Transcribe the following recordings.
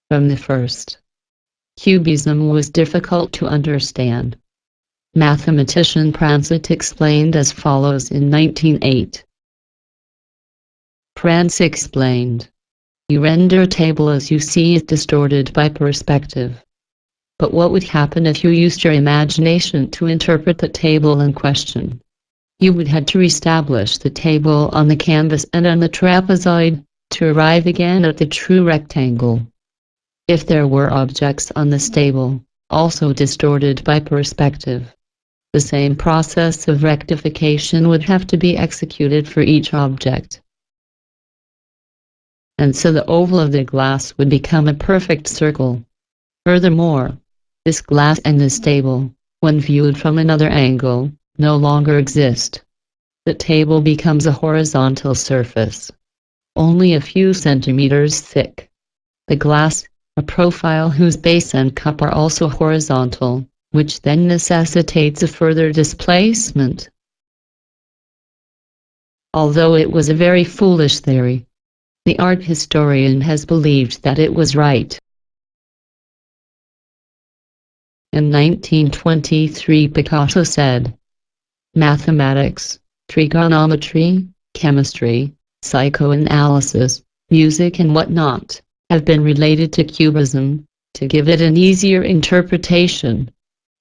From the first, Cubism was difficult to understand. Mathematician Pransit explained as follows in 1908. Pransit explained, "You render a table as you see it distorted by perspective. But what would happen if you used your imagination to interpret the table in question? You would have to reestablish the table on the canvas and on the trapezoid, to arrive again at the true rectangle. If there were objects on this table, also distorted by perspective, the same process of rectification would have to be executed for each object. And so the oval of the glass would become a perfect circle. Furthermore, this glass and this table, when viewed from another angle, no longer exist. The table becomes a horizontal surface, only a few centimeters thick. The glass, a profile whose base and cup are also horizontal, which then necessitates a further displacement." Although it was a very foolish theory, the art historian has believed that it was right. In 1923, Picasso said, "Mathematics, trigonometry, chemistry, psychoanalysis, music and whatnot have been related to Cubism, to give it an easier interpretation.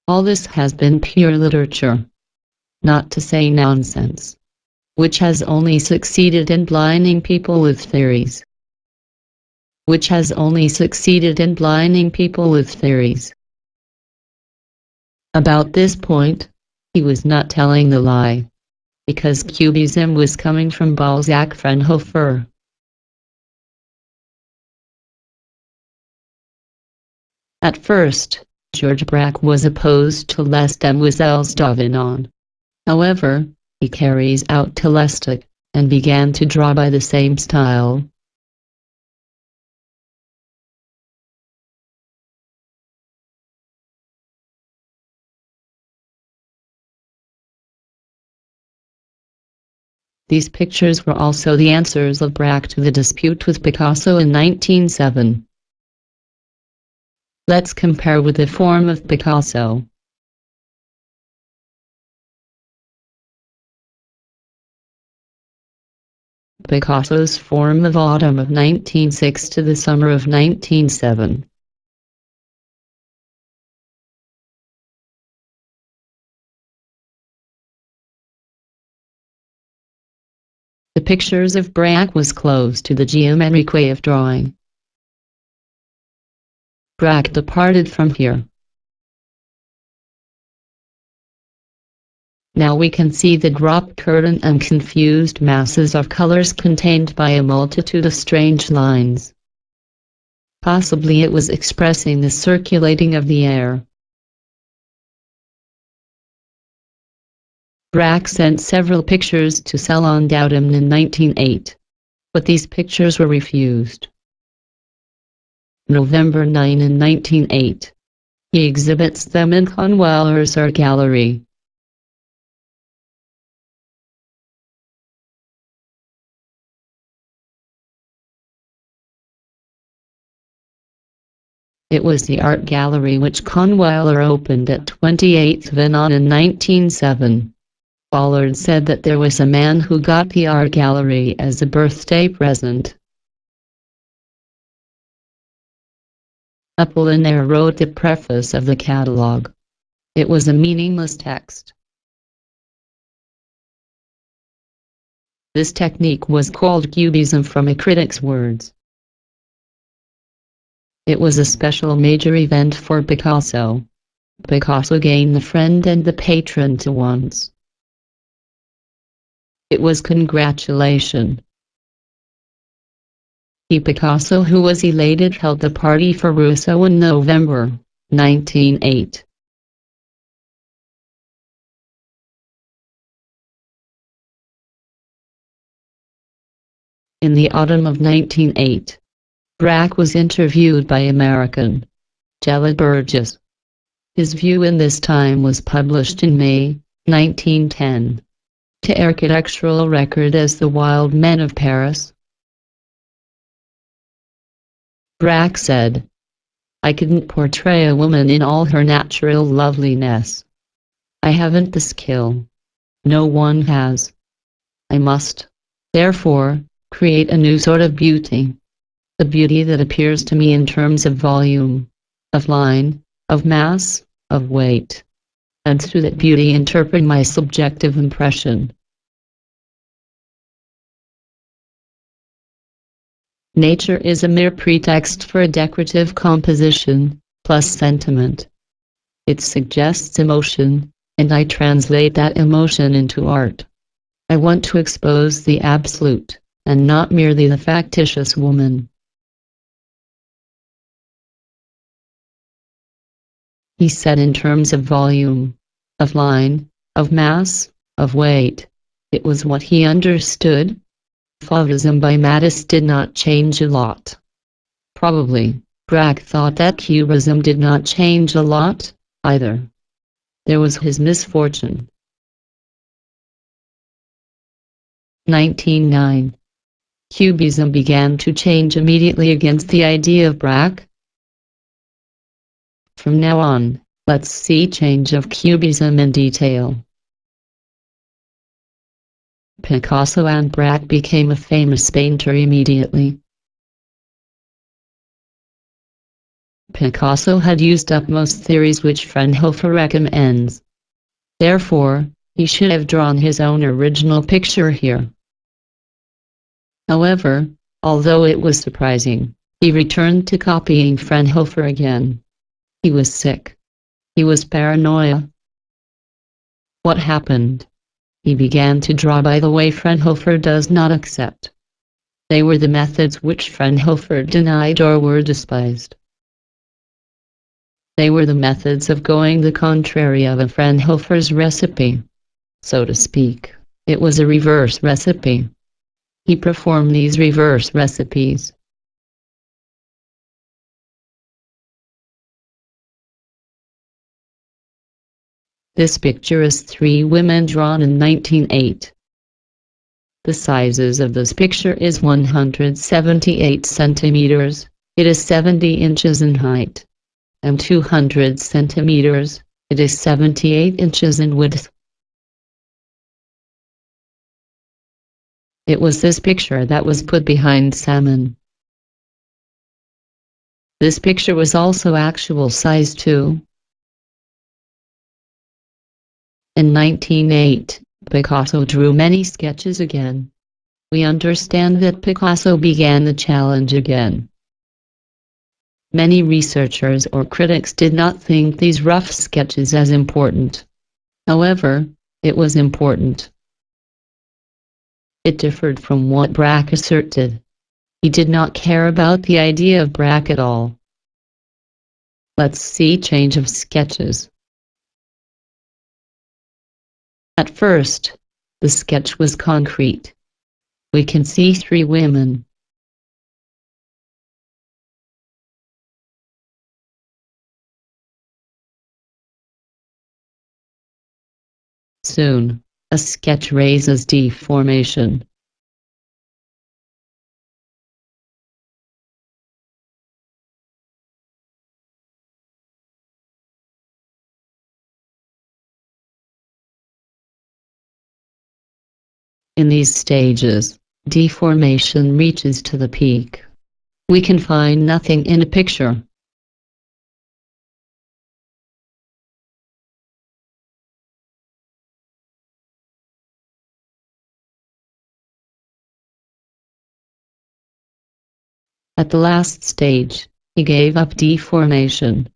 All this has been pure literature, not to say nonsense, which has only succeeded in blinding people with theories. Which has only succeeded in blinding people with theories." About this point, he was not telling the lie, because Cubism was coming from Balzac Fraunhofer. At first, George Braque was opposed to Les Demoiselles d'Avignon. However, he carries out Telestic, and began to draw by the same style. These pictures were also the answers of Braque to the dispute with Picasso in 1907. Let's compare with the form of Picasso. Picasso's form of autumn of 1906 to the summer of 1907. The pictures of Braque was close to the geometric way of drawing. Braque departed from here. Now we can see the drop curtain and confused masses of colors contained by a multitude of strange lines. Possibly it was expressing the circulating of the air. Braque sent several pictures to Salon d'Automne in 1908, but these pictures were refused. November 9 in 1908. He exhibits them in Conweller's art gallery. It was the art gallery which Conweller opened at 28th Venon in 1907. Ballard said that there was a man who got the art gallery as a birthday present. Apollinaire wrote the preface of the catalogue. It was a meaningless text. This technique was called Cubism from a critic's words. It was a special major event for Picasso. Picasso gained the friend and the patron to once. It was congratulation. Picasso, who was elated, held the party for Rousseau in November 1908. In the autumn of 1908, Braque was interviewed by American Gelid Burgess. His view in this time was published in May 1910 to Architectural Record as The Wild Men of Paris. Braque said, I couldn't portray a woman in all her natural loveliness. I haven't the skill. No one has. I must, therefore, create a new sort of beauty. The beauty that appears to me in terms of volume, of line, of mass, of weight. And through that beauty interpret my subjective impression. Nature is a mere pretext for a decorative composition, plus sentiment. It suggests emotion, and I translate that emotion into art. I want to expose the absolute, and not merely the factitious woman. He said in terms of volume, of line, of mass, of weight. It was what he understood. Fauvism by Matisse did not change a lot. Probably, Braque thought that Cubism did not change a lot, either. There was his misfortune. 1909. Cubism began to change immediately against the idea of Braque. From now on, let's see change of Cubism in detail. Picasso and Braque became a famous painter immediately. Picasso had used up most theories which Fraunhofer recommends. Therefore, he should have drawn his own original picture here. However, although it was surprising, he returned to copying Fraunhofer again. He was sick. He was paranoia. What happened? He began to draw by the way Fraunhofer does not accept. They were the methods which Fraunhofer denied or were despised. They were the methods of going the contrary of a Fraunhofer's recipe. So to speak, it was a reverse recipe. He performed these reverse recipes. This picture is 3 women drawn in 1908. The sizes of this picture is 178 centimeters, it is 70 inches in height, and 200 centimeters, it is 78 inches in width. It was this picture that was put behind Salmon. This picture was also actual size too. In 1908, Picasso drew many sketches again. We understand that Picasso began the challenge again. Many researchers or critics did not think these rough sketches as important. However, it was important. It differed from what Braque asserted. He did not care about the idea of Braque at all. Let's see change of sketches. At first, the sketch was concrete. We can see 3 women. Soon, a sketch raises deformation. In these stages, deformation reaches to the peak. We can find nothing in a picture. At the last stage, he gave up deformation.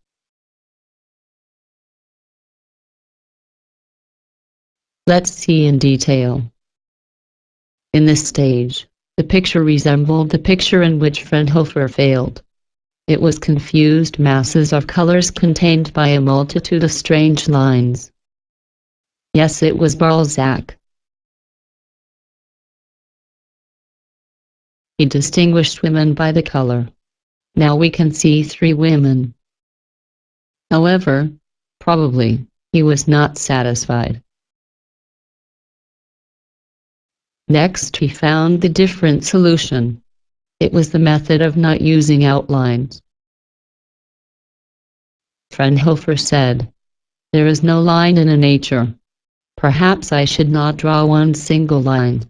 Let's see in detail. In this stage, the picture resembled the picture in which Fraunhofer failed. It was confused masses of colors contained by a multitude of strange lines. Yes, it was Balzac. He distinguished women by the color. Now we can see 3 women. However, probably, he was not satisfied. Next he found the different solution. It was the method of not using outlines. Fraunhofer said, "There is no line in a nature. Perhaps I should not draw one single line."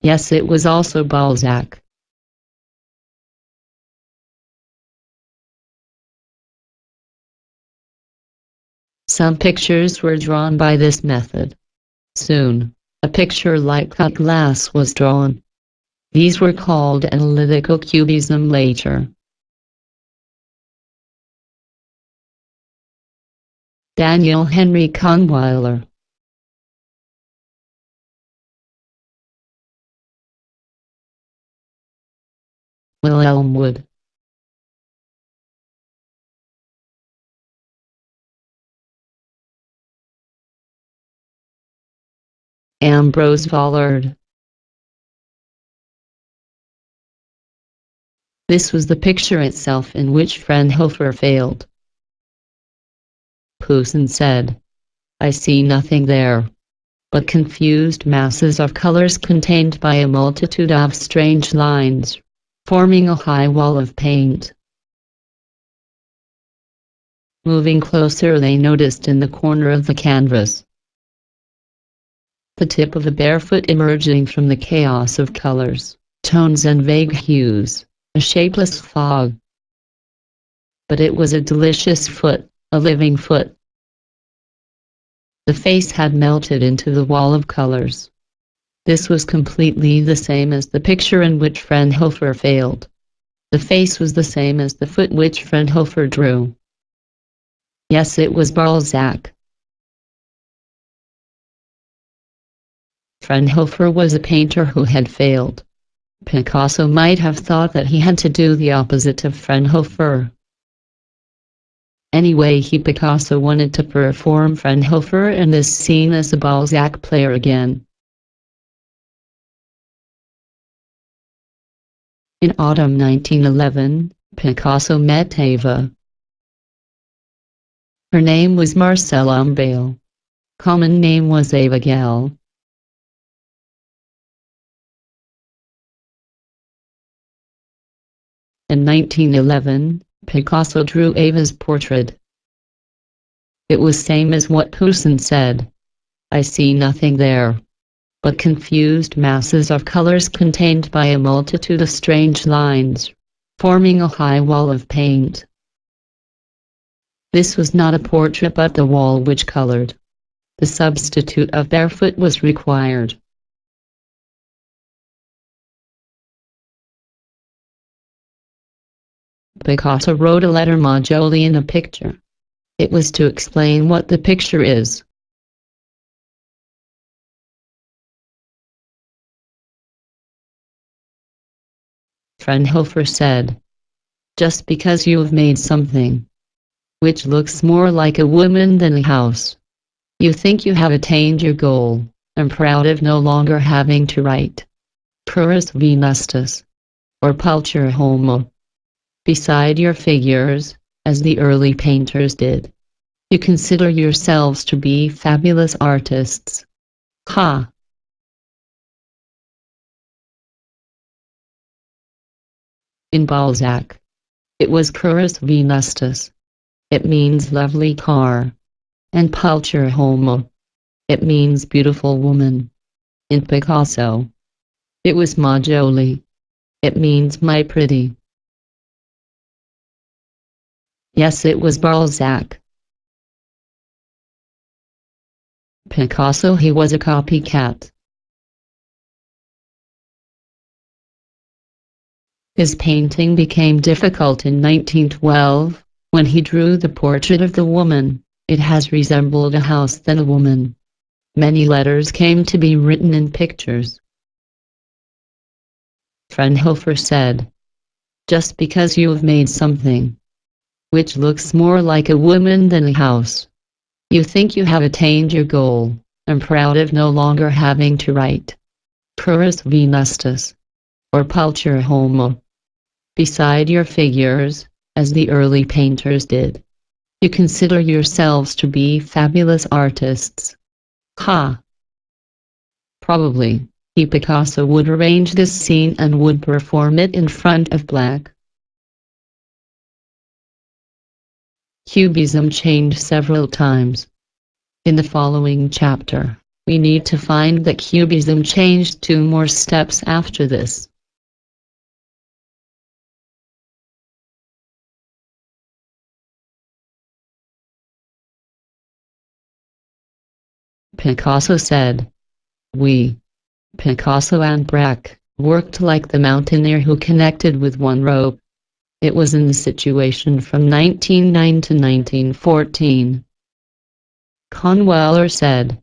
Yes, it was also Balzac. Some pictures were drawn by this method. Soon, a picture like cut glass was drawn. These were called Analytical Cubism later. Daniel Henry Kahnweiler. Wilhelm Wood. Ambrose Vollard. This was the picture itself in which Fraunhofer failed. Poussin said, "I see nothing there but confused masses of colors contained by a multitude of strange lines, forming a high wall of paint." Moving closer, they noticed in the corner of the canvas the tip of a bare foot emerging from the chaos of colors, tones and vague hues, a shapeless fog. But it was a delicious foot, a living foot. The face had melted into the wall of colors. This was completely the same as the picture in which Fraunhofer failed. The face was the same as the foot which Fraunhofer drew. Yes, it was Balzac. Fraunhofer was a painter who had failed. Picasso might have thought that he had to do the opposite of Fraunhofer. Anyway, Picasso wanted to perform Fraunhofer in this scene as a Balzac player again. In autumn 1911, Picasso met Eva. Her name was Marcelle Umbale. Common name was Eva Gell. In 1911, Picasso drew Eva's portrait. It was same as what Poussin said. "I see nothing there but confused masses of colors contained by a multitude of strange lines, forming a high wall of paint." This was not a portrait but the wall which colored. The substitute of barefoot was required. Picasso wrote a letter moduli in a picture. It was to explain what the picture is. Fraunhofer said, "Just because you have made something which looks more like a woman than a house, you think you have attained your goal, and proud of no longer having to write Purus Venustus or Pulcher Homo beside your figures, as the early painters did. You consider yourselves to be fabulous artists. Ha!" In Balzac, it was Purus Venustus. It means lovely car. And Pulcher Homo. It means beautiful woman. In Picasso, it was Ma Jolie. It means my pretty. Yes, it was Balzac. Picasso, he was a copycat. His painting became difficult in 1912, when he drew the portrait of the woman. It has resembled a house than a woman. Many letters came to be written in pictures. Fraunhofer said, "Just because you have made something which looks more like a woman than a house, you think you have attained your goal, and proud of no longer having to write Purus Venustus or Pulcher Homo beside your figures, as the early painters did. You consider yourselves to be fabulous artists. Ha!" Probably, Picasso would arrange this scene and would perform it in front of black Cubism changed several times. In the following chapter, we need to find that Cubism changed 2 more steps after this. Picasso said, "We, Picasso and Braque, worked like the mountaineer who connected with one rope." It was in the situation from 1909 to 1914. Conweller said,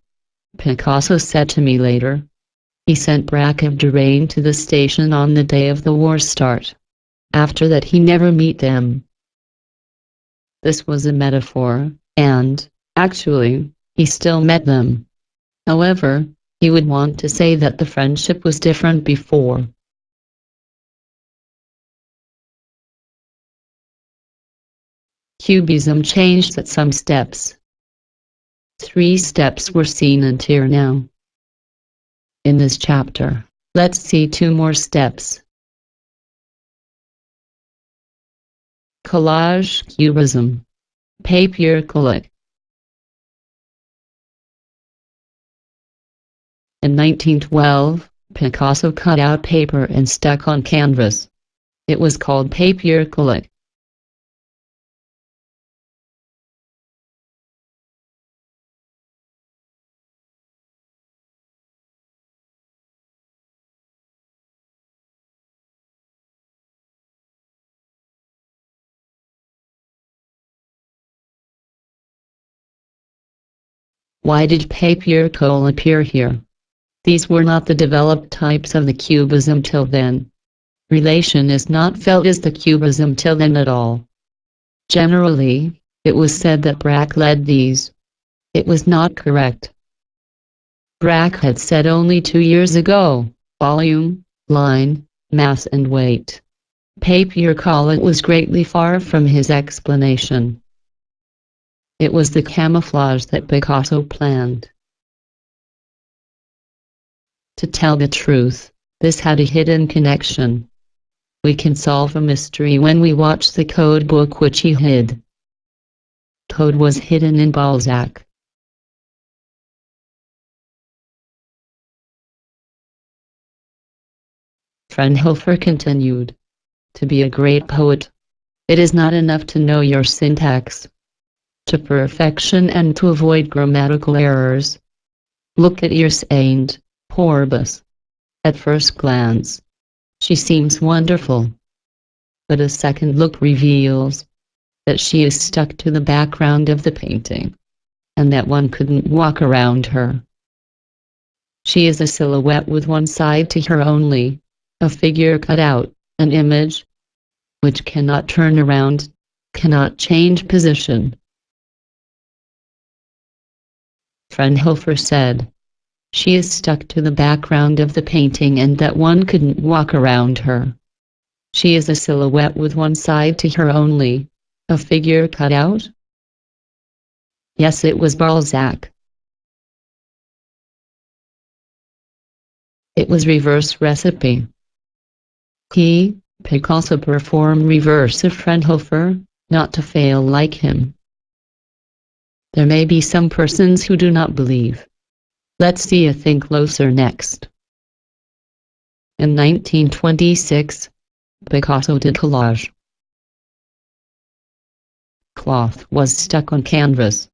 "Picasso said to me later, he sent Braque of Durain to the station on the day of the war start. After that he never meet them." This was a metaphor, and, actually, he still met them. However, he would want to say that the friendship was different before. Cubism changed at some steps. 3 steps were seen until now. In this chapter, let's see 2 more steps. Collage Cubism. Papier collage. In 1912, Picasso cut out paper and stuck on canvas. It was called papier collage. Why did papier collage appear here? These were not the developed types of the cubism till then. Relation is not felt as the cubism till then at all. Generally, it was said that Braque led these. It was not correct. Braque had said only 2 years ago, volume, line, mass and weight. Papier collage was greatly far from his explanation. It was the camouflage that Picasso planned. To tell the truth, this had a hidden connection. We can solve a mystery when we watch the code book which he hid. Code was hidden in Balzac. Fraunhofer continued. To be a great poet, it is not enough to know your syntax to perfection and to avoid grammatical errors. Look at your saint, Porbus. At first glance, she seems wonderful. But a second look reveals that she is stuck to the background of the painting, and that one couldn't walk around her. She is a silhouette with one side to her only, a figure cut out, an image which cannot turn around, cannot change position. Fraunhofer said, "She is stuck to the background of the painting and that one couldn't walk around her. She is a silhouette with one side to her only, a figure cut out." Yes, it was Balzac. It was reverse recipe. He, Picasso, performed reverse of Fraunhofer, not to fail like him. There may be some persons who do not believe. Let's see a thing closer next. In 1926, Picasso did collage. Cloth was stuck on canvas.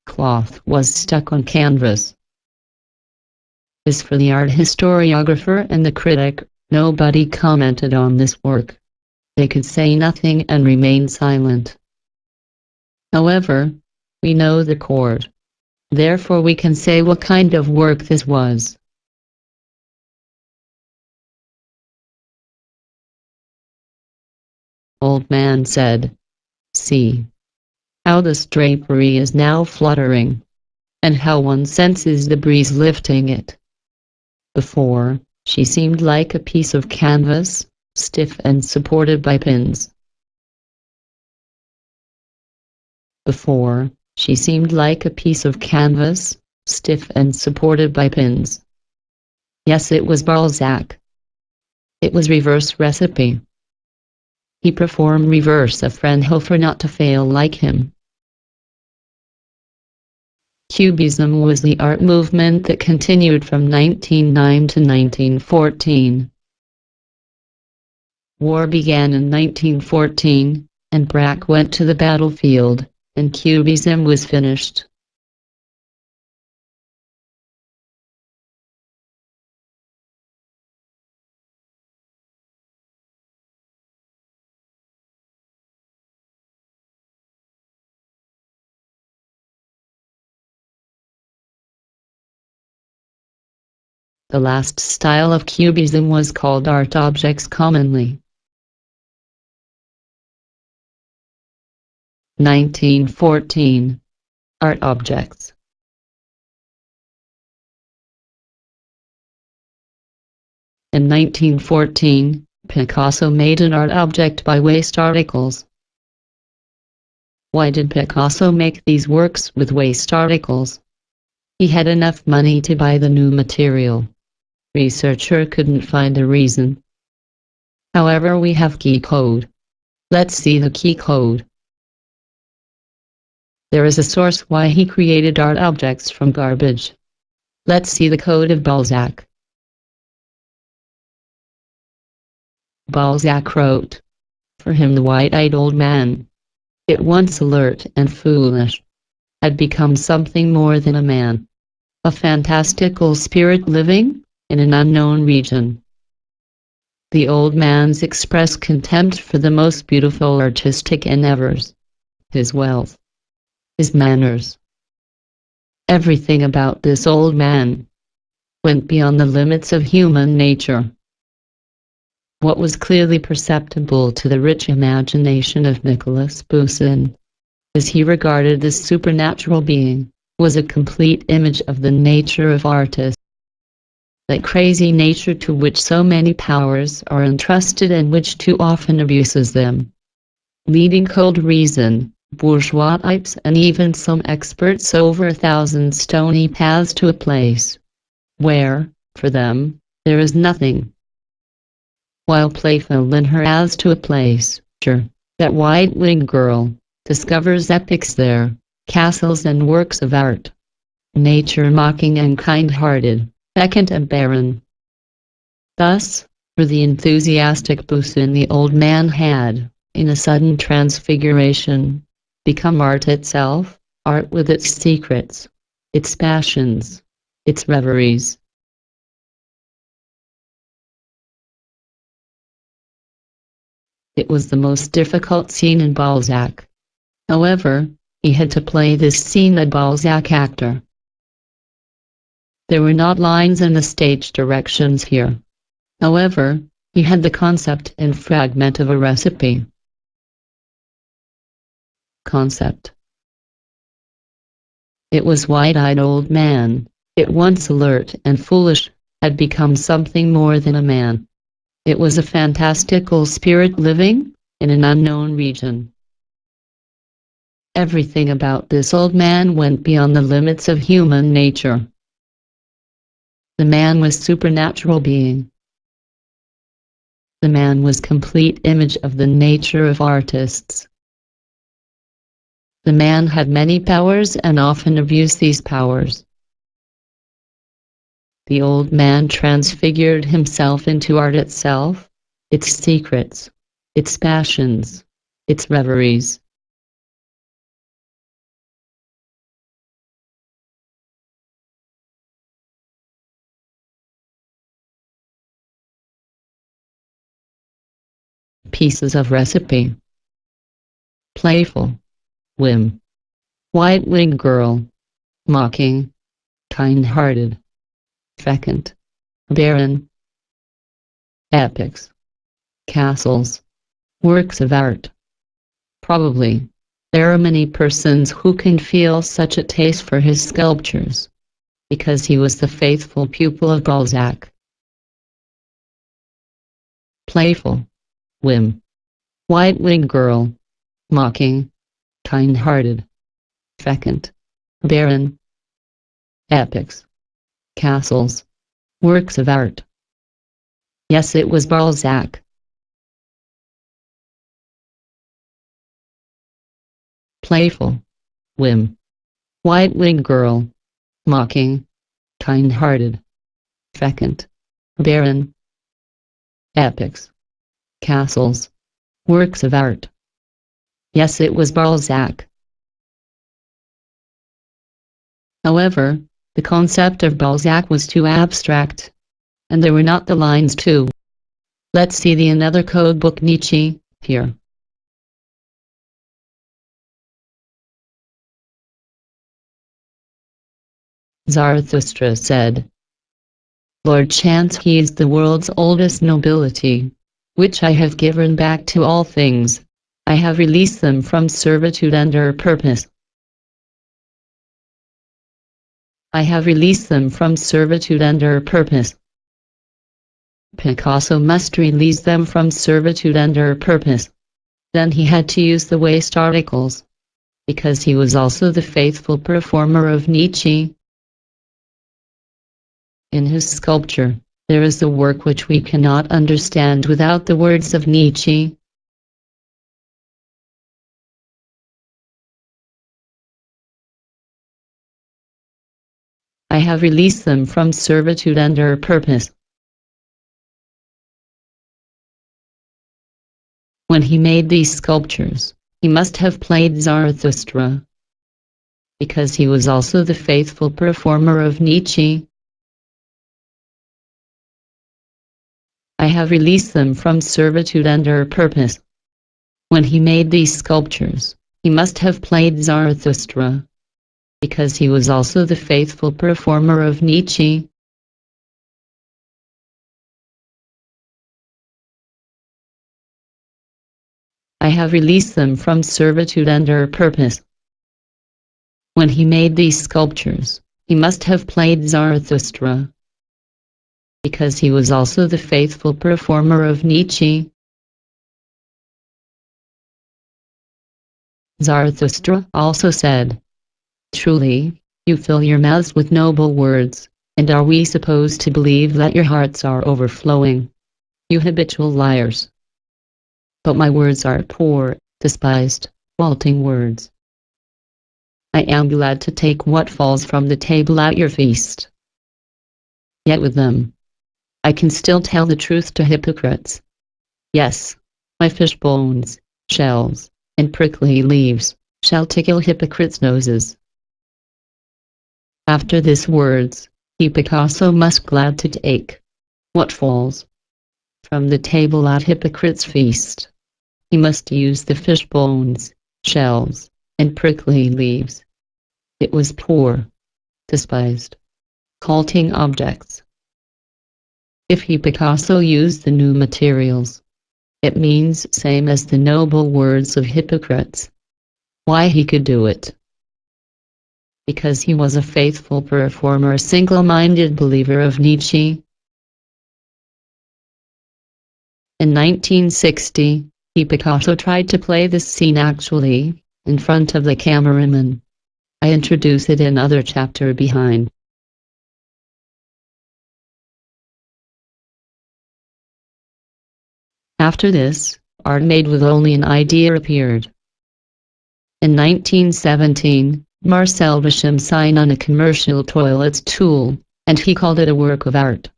Cloth was stuck on canvas. As for the art historiographer and the critic, nobody commented on this work. They could say nothing and remain silent. However, we know the chord. Therefore we can say what kind of work this was. Old man said, "See how this drapery is now fluttering, and how one senses the breeze lifting it. Before, she seemed like a piece of canvas, stiff and supported by pins. Before, she seemed like a piece of canvas, stiff and supported by pins. Yes, it was Balzac. It was reverse recipe. He performed reverse a Fraunhofer not to fail like him. Cubism was the art movement that continued from 1909 to 1914. War began in 1914, and Braque went to the battlefield, and Cubism was finished. The last style of Cubism was called art objects commonly. 1914. Art objects. In 1914, Picasso made an art object by waste articles. Why did Picasso make these works with waste articles? He had enough money to buy the new material. Researcher couldn't find a reason. However, we have key code. Let's see the key code. There is a source why he created art objects from garbage. Let's see the code of Balzac. Balzac wrote, "For him the white-eyed old man, at once alert and foolish, had become something more than a man, a fantastical spirit living in an unknown region." The old man's expressed contempt for the most beautiful artistic endeavors, his wealth, his manners. Everything about this old man went beyond the limits of human nature. What was clearly perceptible to the rich imagination of Nicolas Poussin, as he regarded this supernatural being, was a complete image of the nature of artists. That crazy nature to which so many powers are entrusted and which too often abuses them. Leading cold reason, bourgeois types and even some experts over 1,000 stony paths to a place where, for them, there is nothing. While playful in her as to a place, sure, that white-winged girl discovers epics there, castles and works of art. Nature mocking and kind-hearted, vacant and barren. Thus, for the enthusiastic Poussin, the old man had, in a sudden transfiguration, become art itself, art with its secrets, its passions, its reveries. It was the most difficult scene in Balzac. However, he had to play this scene a Balzac actor. There were not lines in the stage directions here. However, he had the concept and fragment of a recipe. Concept. It was wide-eyed old man, at once alert and foolish, had become something more than a man. It was a fantastical spirit living in an unknown region. Everything about this old man went beyond the limits of human nature. The man was supernatural being. The man was complete image of the nature of artists. The man had many powers and often abused these powers. The old man transfigured himself into art itself, its secrets, its passions, its reveries. Pieces of recipe. Playful, whim, white-winged girl, mocking, kind-hearted, vacant, barren. Epics, castles, works of art. Probably, there are many persons who can feel such a taste for his sculptures, because he was the faithful pupil of Balzac. Playful, whim, white-winged girl, mocking, kind-hearted, vacant, barren. Epics, castles, Works of art. Yes, it was Balzac. Playful. Whim. White-winged girl. Mocking. Kind-hearted. Fecund. Barren. Epics. Castles. Works of art. Yes, it was Balzac. However, the concept of Balzac was too abstract, and there were not the lines to. Let's see the another code book Nietzsche, here. Zarathustra said, Lord Chance, he is the world's oldest nobility, which I have given back to all things. I have released them from servitude under purpose. I have released them from servitude under purpose. Picasso must release them from servitude under purpose. Then he had to use the waste articles, because he was also the faithful performer of Nietzsche. In his sculpture, there is the work which we cannot understand without the words of Nietzsche. I have released them from servitude under purpose. When he made these sculptures, he must have played Zarathustra, because he was also the faithful performer of Nietzsche. I have released them from servitude under purpose. When he made these sculptures, he must have played Zarathustra, because he was also the faithful performer of Nietzsche. I have released them from servitude under purpose. When he made these sculptures, he must have played Zarathustra, because he was also the faithful performer of Nietzsche. Zarathustra also said, Truly, you fill your mouths with noble words, and are we supposed to believe that your hearts are overflowing? You habitual liars! But my words are poor, despised, halting words. I am glad to take what falls from the table at your feast. Yet with them, I can still tell the truth to hypocrites. Yes, my fish bones, shells, and prickly leaves shall tickle hypocrites' noses. After these words, Picasso must glad to take what falls from the table at hypocrites' feast. He must use the fish bones, shells, and prickly leaves. It was poor, despised, halting objects. If Picasso used the new materials, it means same as the noble words of hypocrites. Why he could do it? Because he was a faithful performer, a single-minded believer of Nietzsche. In 1960, Picasso tried to play this scene actually, in front of the cameraman. I introduce it in other chapter behind. After this, art made with only an idea appeared. In 1917, Marcel Duchamp signed on a commercial toilet stool, and he called it a work of art.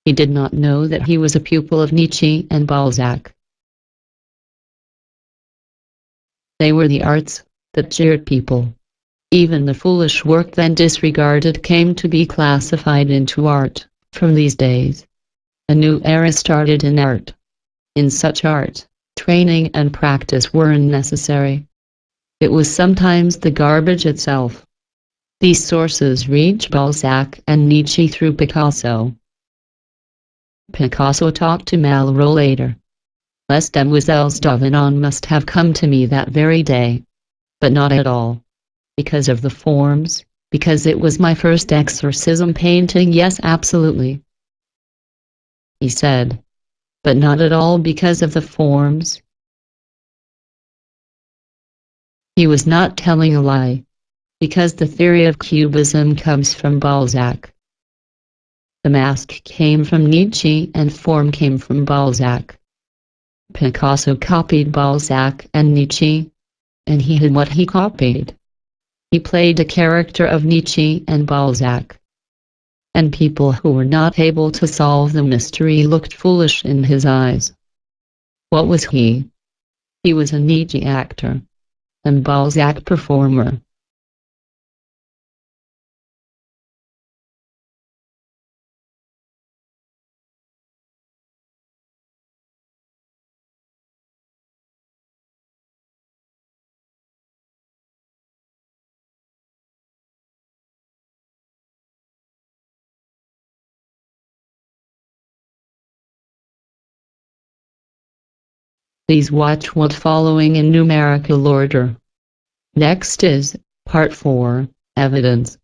He did not know that he was a pupil of Nietzsche and Balzac. They were the arts that jeered people. Even the foolish work then disregarded came to be classified into art. From these days, a new era started in art. In such art, training and practice were unnecessary. It was sometimes the garbage itself. These sources reached Balzac and Nietzsche through Picasso. Picasso talked to Malraux later. Les Demoiselles d'Avignon must have come to me that very day. But not at all. Because of the forms, because it was my first exorcism painting, yes, absolutely. He said. But not at all because of the forms. He was not telling a lie. Because the theory of Cubism comes from Balzac. The mask came from Nietzsche and form came from Balzac. Picasso copied Balzac and Nietzsche, and he had what he copied. He played a character of Nietzsche and Balzac. And people who were not able to solve the mystery looked foolish in his eyes. What was he? He was a Nietzsche actor and Balzac performer. Please watch what following in numerical order. Next is Part 4, Evidence.